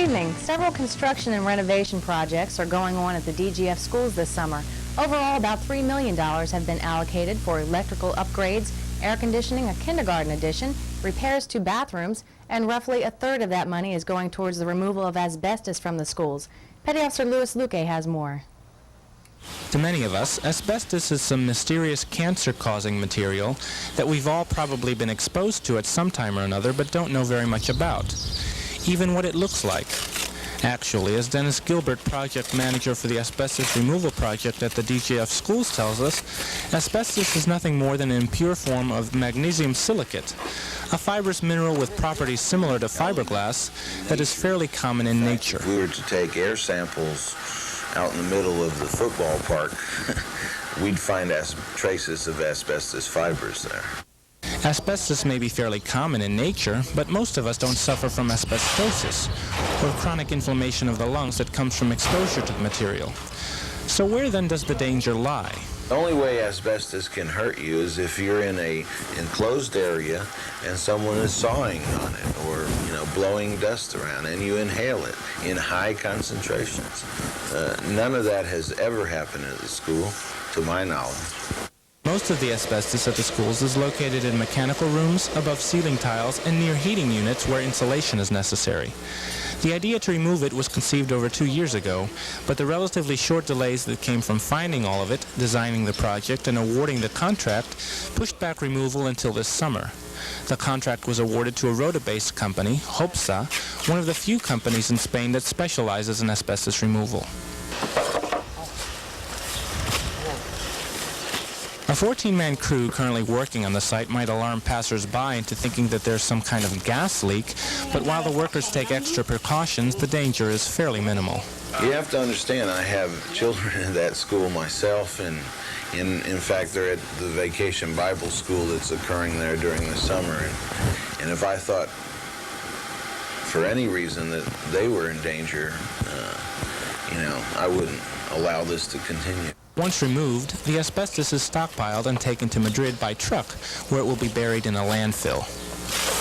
evening. Several construction and renovation projects are going on at the DGF schools this summer. Overall, about $3 million have been allocated for electrical upgrades, air conditioning, a kindergarten addition, repairs to bathrooms, and roughly a third of that money is going towards the removal of asbestos from the schools. Petty Officer Louis Luque has more. To many of us, asbestos is some mysterious cancer-causing material that we've all probably been exposed to at some time or another but don't know very much about, even what it looks like. Actually, as Dennis Gilbert, project manager for the asbestos removal project at the DGF schools, tells us, asbestos is nothing more than an impure form of magnesium silicate, a fibrous mineral with properties similar to fiberglass that is fairly common in nature. If we were to take air samples out in the middle of the football park, we'd find traces of asbestos fibers there. Asbestos may be fairly common in nature, but most of us don't suffer from asbestosis, or chronic inflammation of the lungs that comes from exposure to the material. So where then does the danger lie? The only way asbestos can hurt you is if you're in an enclosed area and someone is sawing on it or, blowing dust around and you inhale it in high concentrations. None of that has ever happened at the school, to my knowledge. Most of the asbestos at the schools is located in mechanical rooms, above ceiling tiles, and near heating units where insulation is necessary. The idea to remove it was conceived over 2 years ago, but the relatively short delays that came from finding all of it, designing the project, and awarding the contract pushed back removal until this summer. The contract was awarded to a Rota-based company, ROTA, one of the few companies in Spain that specializes in asbestos removal. A 14-man crew currently working on the site might alarm passers-by into thinking that there's some kind of gas leak, but while the workers take extra precautions, the danger is fairly minimal. You have to understand, I have children in that school myself, and in fact, they're at the vacation Bible school that's occurring there during the summer, and if I thought for any reason that they were in danger, I wouldn't allow this to continue. Once removed, the asbestos is stockpiled and taken to Madrid by truck, where it will be buried in a landfill.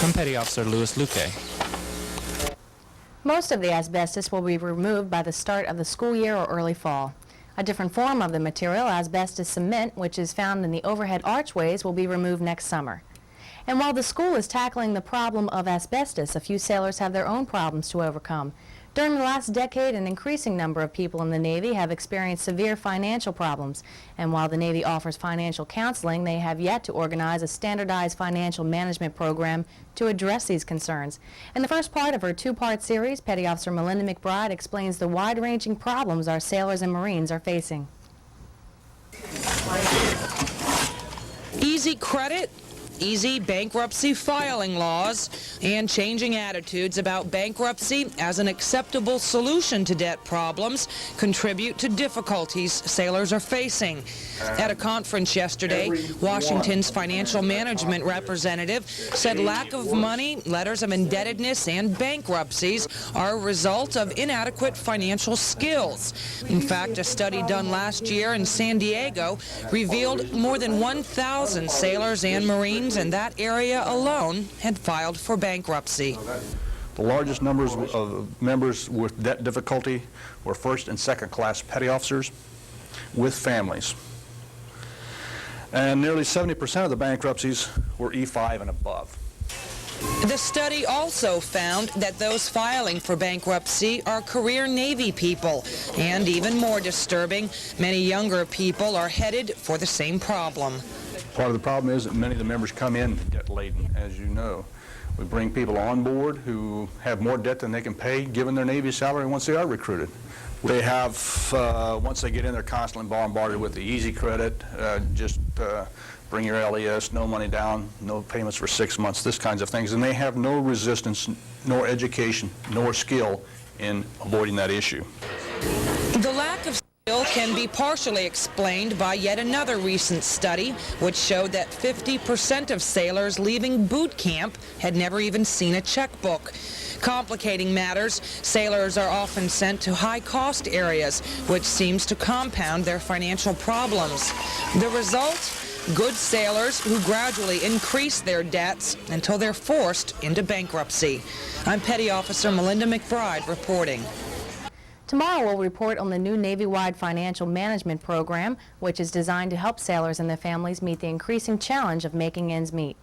I'm Petty Officer Louis Luque. Most of the asbestos will be removed by the start of the school year or early fall. A different form of the material, asbestos cement, which is found in the overhead archways, will be removed next summer. And while the school is tackling the problem of asbestos, a few sailors have their own problems to overcome. During the last decade, an increasing number of people in the Navy have experienced severe financial problems. And while the Navy offers financial counseling, they have yet to organize a standardized financial management program to address these concerns. In the first part of her two-part series, Petty Officer Melinda McBride explains the wide-ranging problems our sailors and Marines are facing. Easy credit, easy bankruptcy filing laws, and changing attitudes about bankruptcy as an acceptable solution to debt problems contribute to difficulties sailors are facing. At a conference yesterday, Washington's financial management representative said lack of money, letters of indebtedness, and bankruptcies are a result of inadequate financial skills. In fact, a study done last year in San Diego revealed more than 1,000 sailors and Marines in that area alone had filed for bankruptcy. The largest numbers of members with debt difficulty were first and second class petty officers with families. And nearly 70% of the bankruptcies were E5 and above. The study also found that those filing for bankruptcy are career Navy people. And even more disturbing, many younger people are headed for the same problem. Part of the problem is that many of the members come in debt-laden, as you know. We bring people on board who have more debt than they can pay given their Navy salary once they are recruited. They have, once they get in, they're constantly bombarded with the easy credit, bring your LES, no money down, no payments for 6 months, this kinds of things. And they have no resistance, nor education, nor skill in avoiding that issue. The lack of skill can be partially explained by yet another recent study, which showed that 50% of sailors leaving boot camp had never even seen a checkbook. Complicating matters, sailors are often sent to high-cost areas, which seems to compound their financial problems. The result? good sailors who gradually increase their debts until they're forced into bankruptcy. I'm Petty Officer Melinda McBride reporting. Tomorrow we'll report on the new Navy-wide financial management program, which is designed to help sailors and their families meet the increasing challenge of making ends meet.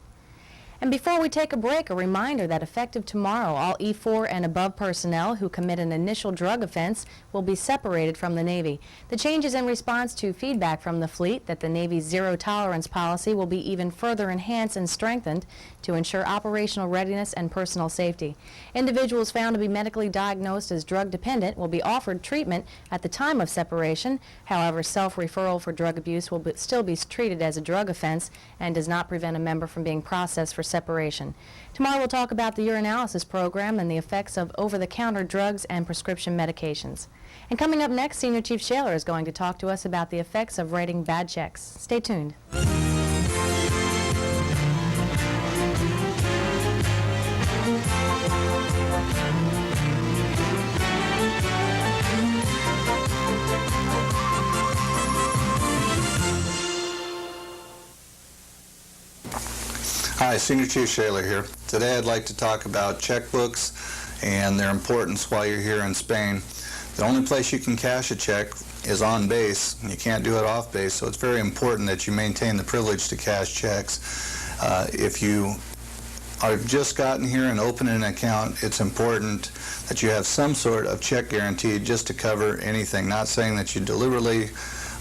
And before we take a break, a reminder that effective tomorrow, all E4 and above personnel who commit an initial drug offense will be separated from the Navy. The change is in response to feedback from the fleet that the Navy's zero-tolerance policy will be even further enhanced and strengthened to ensure operational readiness and personal safety. Individuals found to be medically diagnosed as drug-dependent will be offered treatment at the time of separation. However, self-referral for drug abuse will still be treated as a drug offense and does not prevent a member from being processed for separation. Tomorrow we'll talk about the urinalysis program and the effects of over-the-counter drugs and prescription medications. And coming up next, Senior Chief Shaler is going to talk to us about the effects of writing bad checks. Stay tuned. Hi, Senior Chief Shaler here. Today I'd like to talk about checkbooks and their importance while you're here in Spain. The only place you can cash a check is on base. You can't do it off base, so it's very important that you maintain the privilege to cash checks. If you are just gotten here and open an account, it's important that you have some sort of check guarantee just to cover anything. Not saying that you deliberately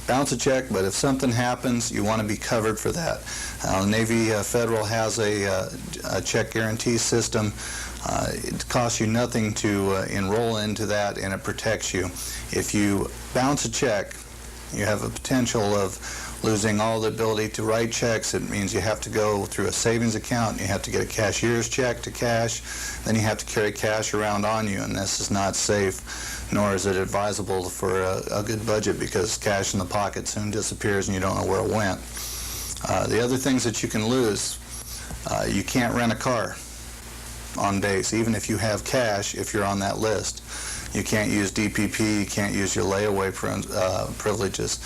bounce a check, but if something happens, you want to be covered for that. Navy Federal has a check guarantee system. It costs you nothing to enroll into that, and it protects you. If you bounce a check, you have a potential of losing all the ability to write checks. It means you have to go through a savings account, you have to get a cashier's check to cash, then you have to carry cash around on you, and this is not safe, nor is it advisable for a good budget, because cash in the pocket soon disappears and you don't know where it went. The other things that you can lose, you can't rent a car on base, even if you have cash, if you're on that list. You can't use DPP, you can't use your layaway privileges.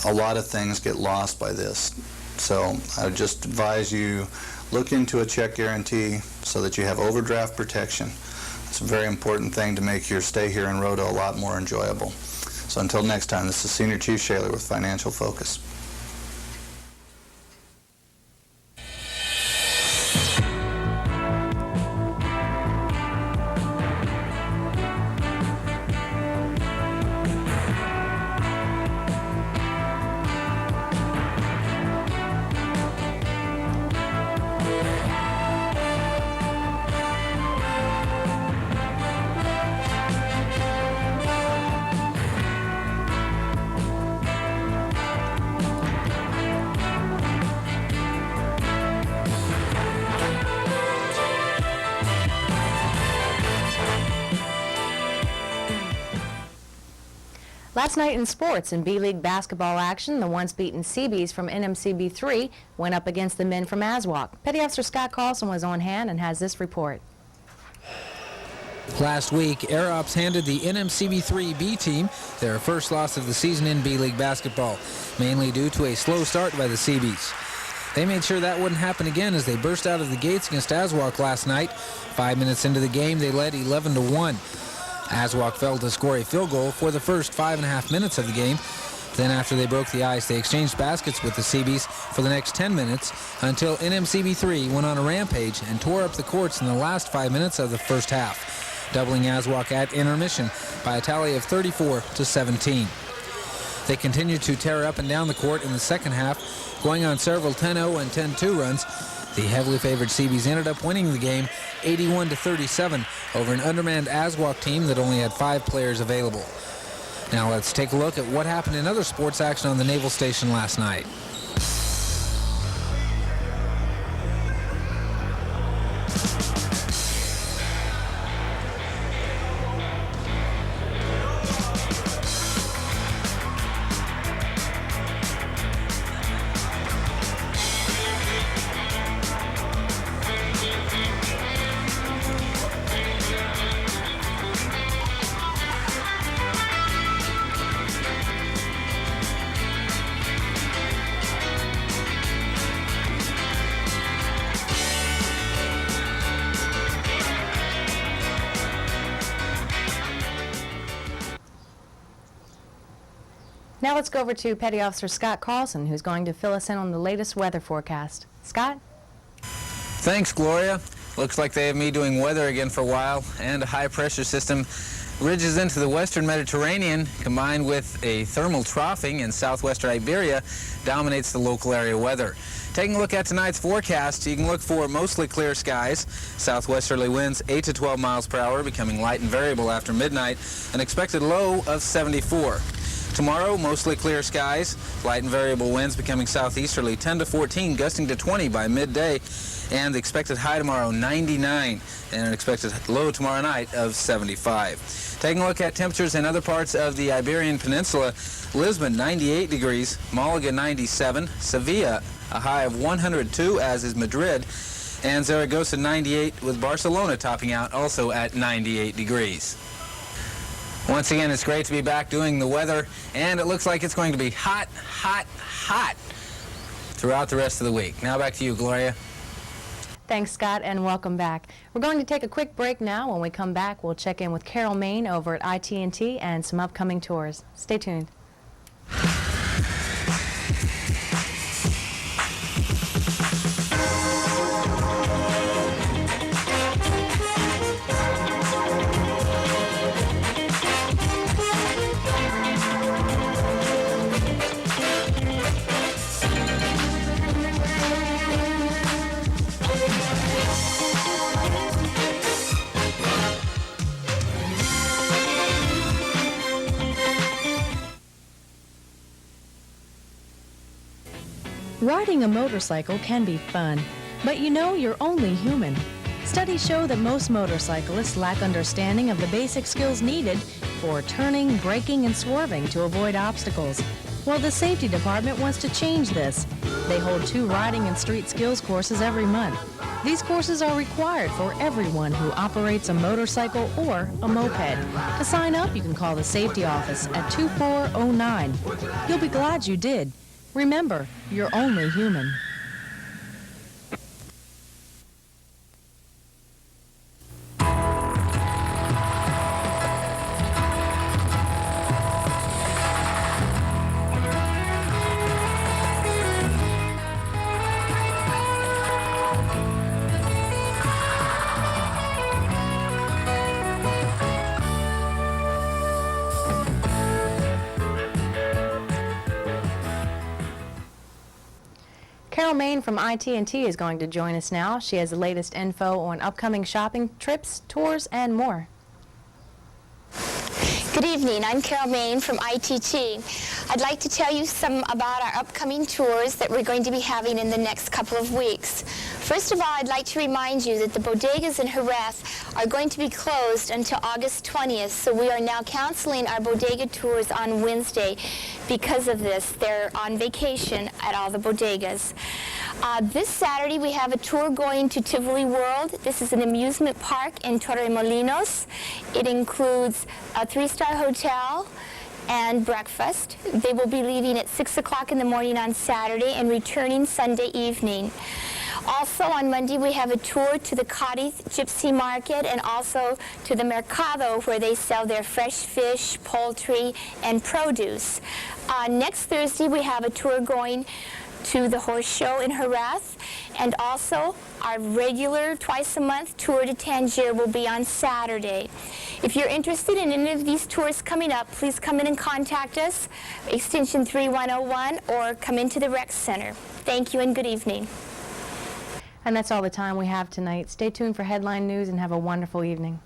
A lot of things get lost by this. So I would just advise you look into a check guarantee so that you have overdraft protection. It's a very important thing to make your stay here in Rota a lot more enjoyable. So until next time, this is Senior Chief Shaler with Financial Focus. Last night in sports, in B-League basketball action, the once-beaten Seabees from NMCB 3 went up against the men from Aswak. Petty Officer Scott Carlson was on hand and has this report. Last week, Air Ops handed the NMCB 3 B team their first loss of the season in B-League basketball, mainly due to a slow start by the Seabees. They made sure that wouldn't happen again as they burst out of the gates against Aswak last night. 5 minutes into the game, they led 11-1. Aswak failed to score a field goal for the first 5.5 minutes of the game. Then after they broke the ice, they exchanged baskets with the Seabees for the next 10 minutes until NMCB 3 went on a rampage and tore up the courts in the last 5 minutes of the first half, doubling Aswak at intermission by a tally of 34-17. They continued to tear up and down the court in the second half, going on several 10-0 and 10-2 runs. The heavily favored Seabees ended up winning the game 81-37 over an undermanned Aswak team that only had 5 players available. Now let's take a look at what happened in other sports action on the Naval Station last night. Now let's go over to Petty Officer Scott Carlson, who's going to fill us in on the latest weather forecast. Scott? Thanks, Gloria. Looks like they have me doing weather again for a while, and a high-pressure system ridges into the western Mediterranean, combined with a thermal troughing in southwestern Iberia, dominates the local area weather. Taking a look at tonight's forecast, you can look for mostly clear skies, southwesterly winds 8 to 12 miles per hour, becoming light and variable after midnight, an expected low of 74. Tomorrow, mostly clear skies, light and variable winds becoming southeasterly 10 to 14, gusting to 20 by midday, and the expected high tomorrow 99, and an expected low tomorrow night of 75. Taking a look at temperatures in other parts of the Iberian Peninsula, Lisbon 98 degrees, Malaga 97, Sevilla a high of 102, as is Madrid, and Zaragoza 98, with Barcelona topping out also at 98 degrees. Once again, it's great to be back doing the weather, and it looks like it's going to be hot, hot, hot throughout the rest of the week. Now back to you, Gloria. Thanks, Scott, and welcome back. We're going to take a quick break now. When we come back, we'll check in with Carol Main over at IT&T and some upcoming tours. Stay tuned. Riding a motorcycle can be fun, but you know you're only human. Studies show that most motorcyclists lack understanding of the basic skills needed for turning, braking, and swerving to avoid obstacles. Well, the safety department wants to change this. They hold 2 riding and street skills courses every month. These courses are required for everyone who operates a motorcycle or a moped. To sign up, you can call the safety office at 2409. You'll be glad you did. Remember, you're only human. Carol Main from IT&T is going to join us now. She has the latest info on upcoming shopping trips, tours, and more. Good evening. I'm Carol Main from ITT. I'd like to tell you some about our upcoming tours that we're going to be having in the next couple of weeks. First of all, I'd like to remind you that the bodegas in Jerez are going to be closed until August 20th, so we are now canceling our bodega tours on Wednesday because of this. They're on vacation at all the bodegas. This Saturday we have a tour going to Tivoli World. This is an amusement park in Torremolinos. It includes a 3-star hotel and breakfast. They will be leaving at 6 o'clock in the morning on Saturday and returning Sunday evening. Also on Monday we have a tour to the Cadiz Gypsy Market and also to the Mercado, where they sell their fresh fish, poultry, and produce. Next Thursday we have a tour going to the horse show in Jerez, and also our regular twice-a-month tour to Tangier will be on Saturday. If you're interested in any of these tours coming up, please come in and contact us, extension 3101, or come into the rec center. Thank you and good evening. And that's all the time we have tonight. Stay tuned for headline news and have a wonderful evening.